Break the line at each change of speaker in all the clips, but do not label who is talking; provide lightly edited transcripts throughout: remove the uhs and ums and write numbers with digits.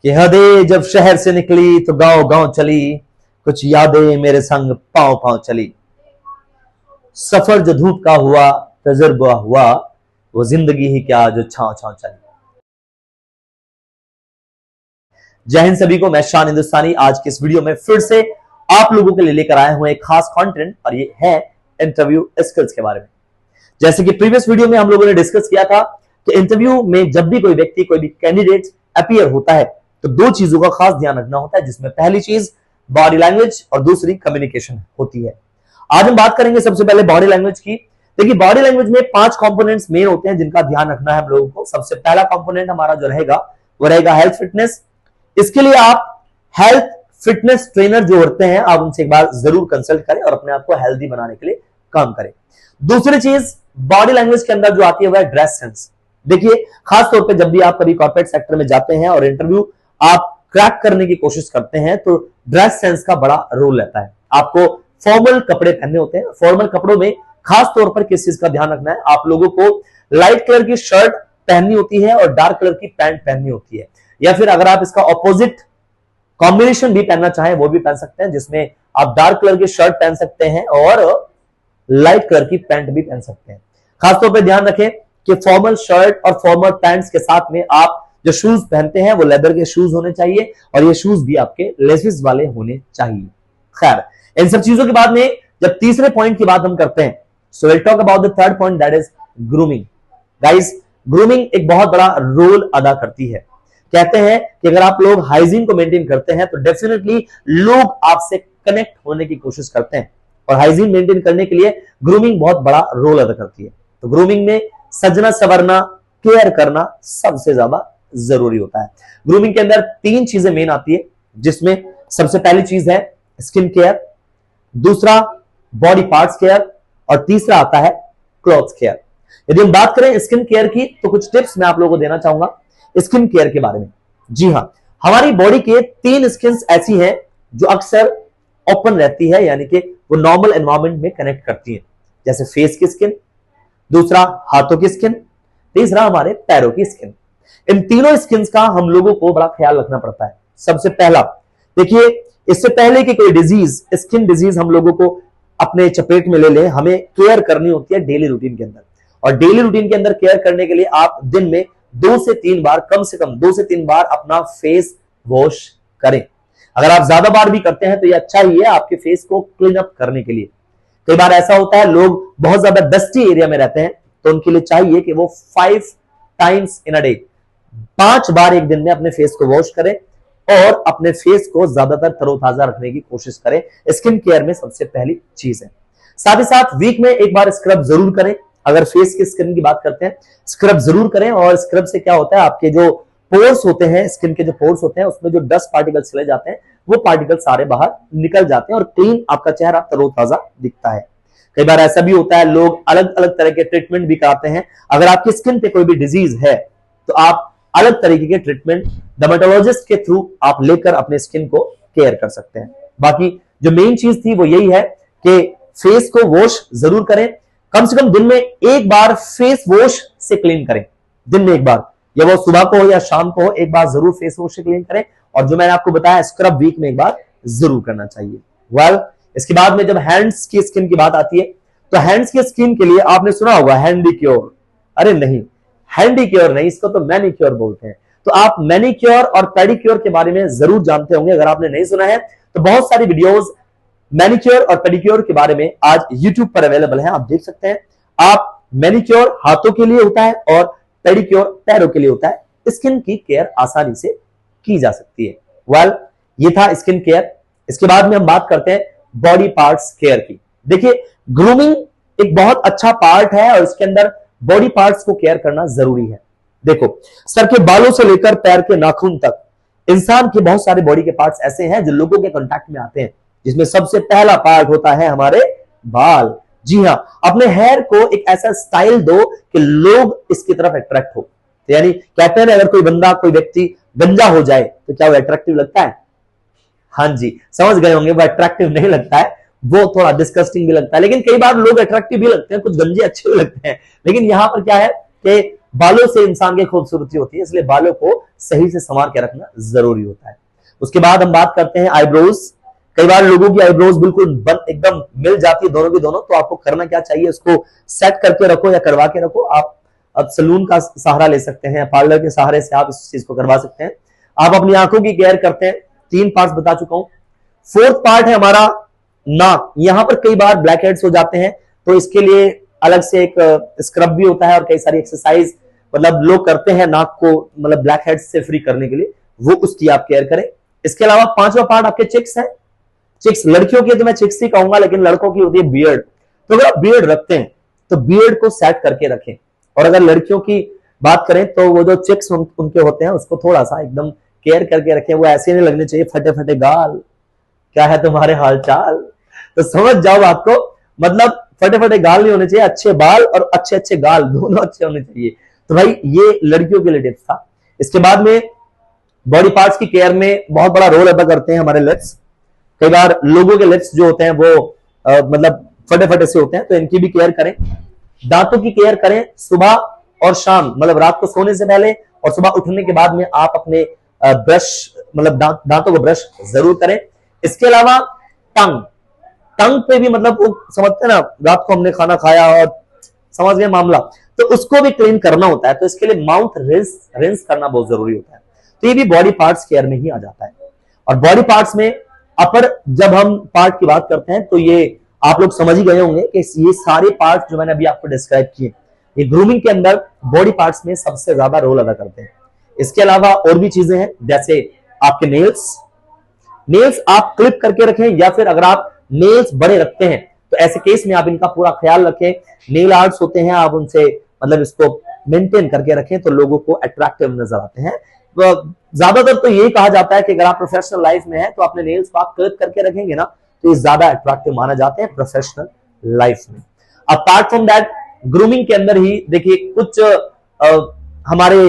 कि हदे जब शहर से निकली तो गांव गांव चली, कुछ यादें मेरे संग पांव पांव चली। सफर जो धूप का हुआ, तजुर्बा हुआ, वो जिंदगी ही क्या जो छांव छांव चली। जय हिंद सभी को, मैं शान हिंदुस्तानी आज की इस वीडियो में फिर से आप लोगों के लिए लेकर आए हुए एक खास कंटेंट, और ये है इंटरव्यू स्किल्स के बारे में। जैसे कि प्रीवियस वीडियो में हम लोगों ने डिस्कस किया था कि इंटरव्यू में जब भी कोई व्यक्ति, कोई भी कैंडिडेट अपीयर होता है तो दो चीजों का खास ध्यान रखना होता है, जिसमें पहली चीज बॉडी लैंग्वेज और दूसरी कम्युनिकेशन होती है। आज हम बात करेंगे सबसे पहले बॉडी लैंग्वेज की। देखिए, बॉडी लैंग्वेज में 5 कंपोनेंट्स मेन होते हैं जिनका ध्यान रखना है हम लोगों को। सबसे पहला कंपोनेंट हमारा जो रहेगा वो रहेगा हेल्थ फिटनेस। इसके लिए आप हेल्थ फिटनेस ट्रेनर जो होते हैं, आप उनसे एक बार जरूर कंसल्ट करें और अपने आप को हेल्दी बनाने के लिए काम करें। दूसरी चीज बॉडी लैंग्वेज के अंदर जो आती है वह है ड्रेस सेंस। देखिए, खासतौर पे जब भी आप कभी कॉर्पोरेट सेक्टर में जाते हैं और इंटरव्यू आप क्रैक करने की कोशिश करते हैं तो ड्रेस सेंस का बड़ा रोल रहता है। आपको फॉर्मल कपड़े पहनने होते हैं। फॉर्मल कपड़ों में खास तौर पर किस चीज का ध्यान रखना है, आप लोगों को लाइट कलर की शर्ट पहननी होती है और डार्क कलर की पैंट पहननी होती है, या फिर अगर आप इसका ऑपोजिट कॉम्बिनेशन भी पहनना चाहें वो भी पहन सकते हैं, जिसमें आप डार्क कलर की शर्ट पहन सकते हैं और लाइट कलर की पैंट भी पहन सकते हैं। खासतौर पर ध्यान रखें कि फॉर्मल शर्ट और फॉर्मल पैंट्स के साथ में आप जो शूज पहनते हैं वो लेदर के शूज होने चाहिए, और ये शूज भी आपके लेसेस वाले होने चाहिए। खैर, इन सब चीजों के बाद में जब तीसरे पॉइंट की बात हम करते हैं, so will talk about the third point, that is grooming. Guys, grooming एक बहुत बड़ा रोल अदा करती है। कहते हैं कि अगर आप लोग हाइजीन को मेंटेन करते हैं तो डेफिनेटली लोग आपसे कनेक्ट होने की कोशिश करते हैं, और हाइजीन मेंटेन करने के लिए ग्रूमिंग बहुत बड़ा रोल अदा करती है। तो ग्रूमिंग में सजना संवरना, केयर करना सबसे ज्यादा जरूरी होता है। ग्रूमिंग के अंदर 3 चीजें मेन आती है, जिसमें सबसे पहली चीज है स्किन केयर, दूसरा बॉडी पार्ट्स केयर, और तीसरा आता है क्लॉथ्स केयर। यदि हम बात करें स्किन केयर की तो कुछ टिप्स मैं आप लोगों को देना चाहूंगा स्किन केयर के बारे में। जी हां, हमारी बॉडी के 3 स्किन ऐसी हैं जो अक्सर ओपन रहती है, यानी कि वो नॉर्मल एनवायरनमेंट में कनेक्ट करती है। जैसे फेस की स्किन, दूसरा हाथों की स्किन, तीसरा हमारे पैरों की स्किन। इन तीनों स्किन का हम लोगों को बड़ा ख्याल रखना पड़ता है। सबसे पहला देखिए, इससे पहले कि कोई डिजीज, स्किन डिजीज हम लोगों को अपने चपेट में ले ले, हमें केयर करनी होती है डेली रूटीन के अंदर। और डेली रूटीन के अंदर केयर करने के लिए आप दिन में 2 से 3 बार, कम से कम 2 से 3 बार अपना फेस वॉश करें। अगर आप ज्यादा बार भी करते हैं तो ये अच्छा ही है आपके फेस को क्लीन अप करने के लिए। कई बार ऐसा होता है लोग बहुत ज्यादा डस्टी एरिया में रहते हैं, तो उनके लिए चाहिए कि वो 5 टाइम्स इन अ डे, 5 बार एक दिन में अपने फेस को वॉश करें और अपने फेस को ज्यादातर तरोताजा रखने की कोशिश करें। स्किन केयर में सबसे पहली चीज है। साथ ही साथ वीक में एक बार स्क्रब जरूर करें। अगर फेस की स्किन की बात करते हैं, स्क्रब जरूर करें। और स्क्रब से क्या होता है, आपके जो पोर्स होते हैं, स्किन के जो पोर्स होते हैं, उसमें जो डस्ट पार्टिकल्स चले जाते हैं वो पार्टिकल सारे बाहर निकल जाते हैं और क्लीन आपका चेहरा तरोताजा दिखता है। कई बार ऐसा भी होता है लोग अलग अलग तरह के ट्रीटमेंट भी कराते हैं। अगर आपकी स्किन पे कोई भी डिजीज है तो आप अलग तरीके के ट्रीटमेंट डर्मेटोलॉजिस्ट के थ्रू आप लेकर अपने स्किन को केयर कर सकते हैं। बाकी जो मेन चीज थी वो यही है कि फेस को वॉश जरूर करें। कम से कम दिन में एक बार फेस वॉश से क्लीन करें। दिन में एक बार, या वो सुबह को हो या शाम को हो, एक बार जरूर फेस वॉश से क्लीन करें। और जो मैंने आपको बताया, स्क्रब वीक में एक बार जरूर करना चाहिए। वेल, इसके बाद में जब हैंड्स की स्किन की बात आती है तो हैंड्स की स्किन के लिए आपने सुना होगा हैंडीक्योर। अरे नहीं, हैंडीक्योर नहीं, इसको तो मैनिक्योर बोलते हैं। तो आप मैनिक्योर और पेडिक्योर के बारे में जरूर जानते होंगे। अगर आपने नहीं सुना है तो बहुत सारी वीडियोस मैनिक्योर और पेडिक्योर के बारे में आज YouTube पर अवेलेबल है, आप देख सकते हैं। आप मैनिक्योर हाथों के लिए होता है और पेडिक्योर पैरों के लिए होता है। स्किन की केयर आसानी से की जा सकती है। वेल, ये था स्किन केयर। इसके बाद में हम बात करते हैं बॉडी पार्ट्स केयर की। देखिए, ग्रूमिंग एक बहुत अच्छा पार्ट है और इसके अंदर बॉडी पार्ट्स को केयर करना जरूरी है। देखो, सर के बालों से लेकर पैर के नाखून तक इंसान के बहुत सारे बॉडी के पार्ट्स ऐसे हैं जो लोगों के कांटेक्ट में आते हैं, जिसमें सबसे पहला पार्ट होता है हमारे बाल। जी हां, अपने हेयर को एक ऐसा स्टाइल दो कि लोग इसकी तरफ अट्रैक्ट हो। तो यानी कहते हैं ना, अगर कोई बंदा, कोई व्यक्ति गंजा हो जाए तो क्या वो अट्रैक्टिव लगता है? हाँ जी, समझ गए होंगे, वो अट्रैक्टिव नहीं लगता है, वो थोड़ा डिस्कस्टिंग भी लगता है। लेकिन कई बार लोग अट्रैक्टिव भी लगते हैं, कुछ गंजे अच्छे भी लगते हैं। लेकिन यहां पर क्या है कि बालों से इंसान की खूबसूरती होती है, इसलिए बालों को सही से संवार के रखना जरूरी होता है। उसके बाद हम बात करते हैं आईब्रोज। कई बार लोगों की आईब्रोज बिल्कुल एकदम मिल जाती है दोनों की दोनों, तो आपको करना क्या चाहिए, उसको सेट करके रखो या करवा के रखो। आप अब सलून का सहारा ले सकते हैं, पार्लर के सहारे से आप इस चीज को करवा सकते हैं। आप अपनी आंखों की केयर करते हैं, 3 पार्ट्स बता चुका हूं। 4th पार्ट है हमारा नाक। यहां पर कई बार ब्लैक हेड्स हो जाते हैं, तो इसके लिए अलग से एक स्क्रब भी होता है और कई सारी एक्सरसाइज मतलब लोग करते हैं नाक को मतलब ब्लैक हेड्स से फ्री करने के लिए, वो उसकी आप केयर करें। इसके अलावा 5वां पार्ट आपके चिक्स है। चिक्स लड़कियों की तो मैं चिक्स ही कहूंगा, लेकिन लड़कों की होती है बियर्ड। तो अगर आप बियर्ड रखते हैं तो बियर्ड को सेट करके रखें। और अगर लड़कियों की बात करें तो वो जो चिक्स उनके होते हैं उसको थोड़ा सा एकदम केयर करके रखें। वो ऐसे नहीं लगने चाहिए फटे फटे गाल, क्या है तुम्हारे हालचाल, तो समझ जाओ आपको, मतलब फटे फटे गाल नहीं होने चाहिए, अच्छे बाल और अच्छे अच्छे गाल दोनों अच्छे होने चाहिए। तो भाई ये लड़कियों के लिए टिप्स था। इसके बाद में बॉडी पार्ट्स की केयर में बहुत बड़ा रोल अदा करते हैं हमारे लिप्स। कई बार लोगों के लिप्स जो होते हैं वो मतलब फटे फटे से होते हैं, तो इनकी भी केयर करें। दांतों की केयर करें सुबह और शाम, मतलब रात को सोने से पहले और सुबह उठने के बाद में आप अपने ब्रश मतलब दांतों को ब्रश जरूर करें। इसके अलावा टंग पे भी मतलब वो समझते हैं ना, रात को हमने खाना खाया और समझ गए मामला, तो उसको भी क्लीन करना होता है, तो इसके लिए माउथ रिंस करना बहुत जरूरी होता है। तो ये भी बॉडी पार्ट्स केयर में ही आ जाता है। और बॉडी पार्ट्स में अपर जब हम पार्ट की बात करते हैं तो ये आप लोग समझ ही गए होंगे कि ये सारे पार्ट्स जो मैंने अभी आपको डिस्क्राइब किए, ये ग्रूमिंग के अंदर बॉडी पार्ट्स में सबसे ज्यादा रोल अदा करते हैं। इसके अलावा और भी चीजें हैं, जैसे आपके नेल्स आप क्लिप करके रखें, या फिर अगर आप नेल्स बड़े रखते हैं तो ऐसे केस में आप इनका पूरा ख्याल रखें। नेल आर्ट्स होते हैं, आप उनसे मतलब इसको मेंटेन करके रखें तो लोगों को अट्रैक्टिव नजर आते हैं। तो ज्यादातर तो यही कहा जाता है कि अगर आप प्रोफेशनल लाइफ में हैं तो अपने नेल्स को आप क्लिप करके रखेंगे ना, तो ये ज्यादा अट्रैक्टिव माना जाते हैं प्रोफेशनल लाइफ में। अपार्ट फ्रॉम दैट, ग्रूमिंग के अंदर ही देखिए कुछ हमारे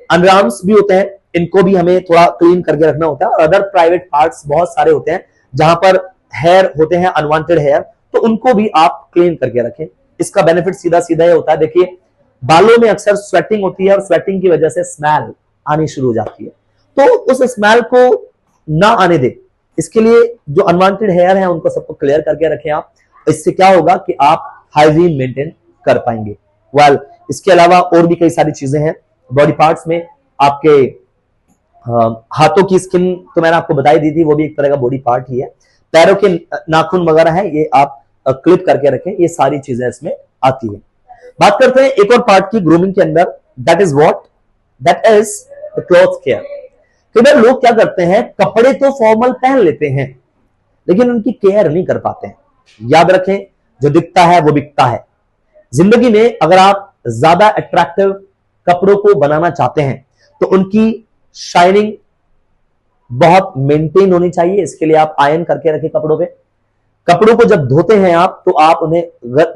अंडरआर्म्स भी होते हैं, इनको भी हमें थोड़ा क्लीन करके रखना होता है। और अदर प्राइवेट पार्ट्स बहुत सारे होते हैं जहां पर हेयर होते हैं, अनवांटेड हेयर, तो उनको भी आप क्लीन करके रखें। इसका बेनिफिट सीधा सीधा ये होता है, देखिए बालों में अक्सर स्वेटिंग होती है और स्वेटिंग की वजह से स्मेल आनी शुरू हो जाती है, तो उस स्मेल को ना आने दे, इसके लिए जो अनवांटेड हेयर है उनको सबको क्लियर करके रखें आप। इससे क्या होगा कि आप हाइजीन मेंटेन कर पाएंगे। वेल, इसके अलावा और भी कई सारी चीजें हैं बॉडी पार्ट्स में। आपके हाथों की स्किन तो मैंने आपको बताई दी थी, वो भी एक तरह का बॉडी पार्ट ही है। पैरों के नाखून वगैरह है, ये आप क्लिप करके रखें, ये सारी चीजें इसमें आती है। बात करते हैं एक और पार्ट की ग्रूमिंग के अंदर, that is what, that is the cloth care. कई बार लोग क्या करते हैं, कपड़े तो फॉर्मल पहन लेते हैं लेकिन उनकी केयर नहीं कर पाते हैं। याद रखें, जो दिखता है वो बिकता है। जिंदगी में अगर आप ज्यादा अट्रैक्टिव कपड़ों को बनाना चाहते हैं तो उनकी शाइनिंग बहुत मेंटेन होनी चाहिए। इसके लिए आप आयरन करके रखें कपड़ों पे। कपड़ों को जब धोते हैं आप तो आप उन्हें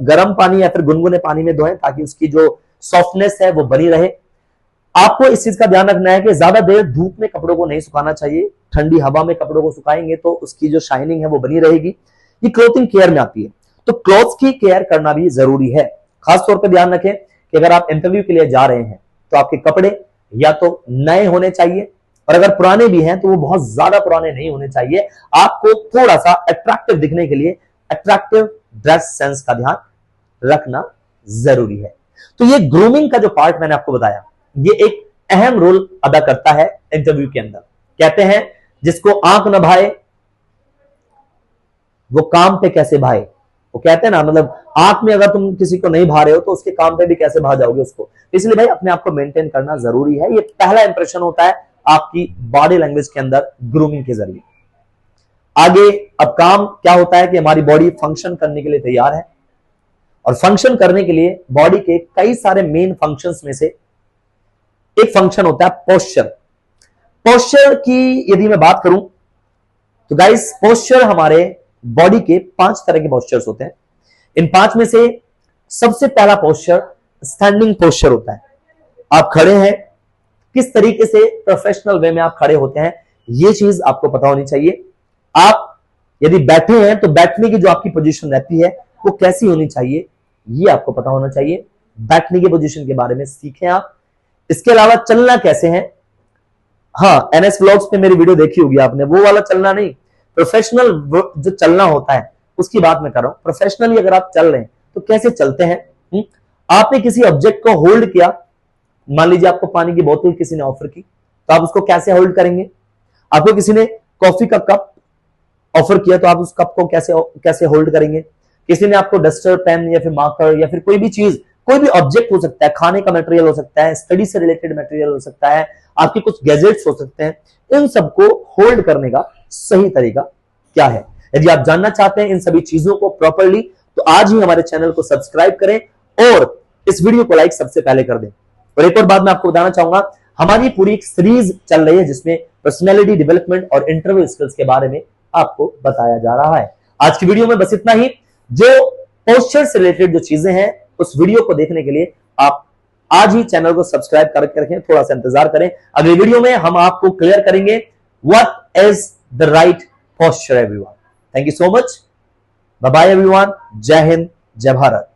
गर्म पानी या फिर गुनगुने पानी में धोएं ताकि उसकी जो सॉफ्टनेस है वो बनी रहे। आपको इस चीज का ध्यान रखना है कि ज्यादा देर धूप में कपड़ों को नहीं सुखाना चाहिए। ठंडी हवा में कपड़ों को सुखाएंगे तो उसकी जो शाइनिंग है वो बनी रहेगी। ये क्लोथिंग केयर में आती है, तो क्लॉथ्स की केयर करना भी जरूरी है। खास तौर पर ध्यान रखें कि अगर आप इंटरव्यू के लिए जा रहे हैं तो आपके कपड़े या तो नए होने चाहिए, और अगर पुराने भी हैं तो वो बहुत ज्यादा पुराने नहीं होने चाहिए। आपको थोड़ा सा अट्रैक्टिव दिखने के लिए अट्रैक्टिव ड्रेस सेंस का ध्यान रखना जरूरी है। तो ये ग्रूमिंग का जो पार्ट मैंने आपको बताया, ये एक अहम रोल अदा करता है इंटरव्यू के अंदर। कहते हैं जिसको आंख न भाए वो काम पे कैसे भाए। वो कहते हैं ना, मतलब आंख में अगर तुम किसी को नहीं भा रहे हो तो उसके काम पे भी कैसे भा जाओगे उसको। इसलिए भाई अपने आप को मेंटेन करना जरूरी है। ये पहला इंप्रेशन होता है आपकी बॉडी लैंग्वेज के अंदर ग्रूमिंग के जरिए। आगे अब काम क्या होता है कि हमारी बॉडी फंक्शन करने के लिए तैयार है, और फंक्शन करने के लिए बॉडी के कई सारे मेन फंक्शंस में से एक फंक्शन होता है पोस्चर। पोस्चर की यदि मैं बात करूं तो गाइस, पोस्चर हमारे बॉडी के 5 तरह के पोस्चर्स होते हैं। इन 5 में से सबसे पहला पोस्चर स्टैंडिंग पोस्चर होता है। आप खड़े हैं, किस तरीके से प्रोफेशनल वे में आप खड़े होते हैं ये चीज आपको पता होनी चाहिए। आप यदि बैठे हैं तो बैठने की जो आपकी पोजीशन रहती है वो कैसी होनी चाहिए ये आपको पता होना चाहिए। बैठने की पोजीशन के बारे में सीखें आप। इसके अलावा चलना कैसे है, हाँ एनएस व्लॉग्स पे मेरी वीडियो देखी होगी आपने, वो वाला चलना नहीं, प्रोफेशनल जो चलना होता है उसकी बात मैं कर रहा हूं। प्रोफेशनली अगर आप चल रहे हैं तो कैसे चलते हैं। आपने किसी ऑब्जेक्ट को होल्ड किया, मान लीजिए आपको पानी की बोतल किसी ने ऑफर की, तो आप उसको कैसे होल्ड करेंगे। आपको किसी ने कॉफी का कप ऑफर किया तो आप उस कप को कैसे होल्ड करेंगे। किसी ने आपको डस्टर, पेन या फिर मार्कर या फिर कोई भी चीज, कोई भी ऑब्जेक्ट हो सकता है, खाने का मटेरियल हो सकता है, स्टडी से रिलेटेड मटेरियल हो सकता है, आपके कुछ गैजेट्स हो सकते हैं, इन सबको होल्ड करने का सही तरीका क्या है। यदि आप जानना चाहते हैं इन सभी चीजों को प्रॉपरली, तो आज ही हमारे चैनल को सब्सक्राइब करें और इस वीडियो को लाइक सबसे पहले कर दें। और एक और बात मैं आपको बताना चाहूंगा, हमारी पूरी एक सीरीज चल रही है जिसमें पर्सनैलिटी डेवलपमेंट और इंटरव्यू स्किल्स के बारे में आपको बताया जा रहा है। आज की वीडियो में बस इतना ही। जो पोस्चर से रिलेटेड जो चीजें हैं उस वीडियो को देखने के लिए आप आज ही चैनल को सब्सक्राइब करके रखें, थोड़ा सा इंतजार करें। अगली वीडियो में हम आपको क्लियर करेंगे what is the right posture everyone. Thank you so much, bye bye everyone, जय हिंद, जय भारत।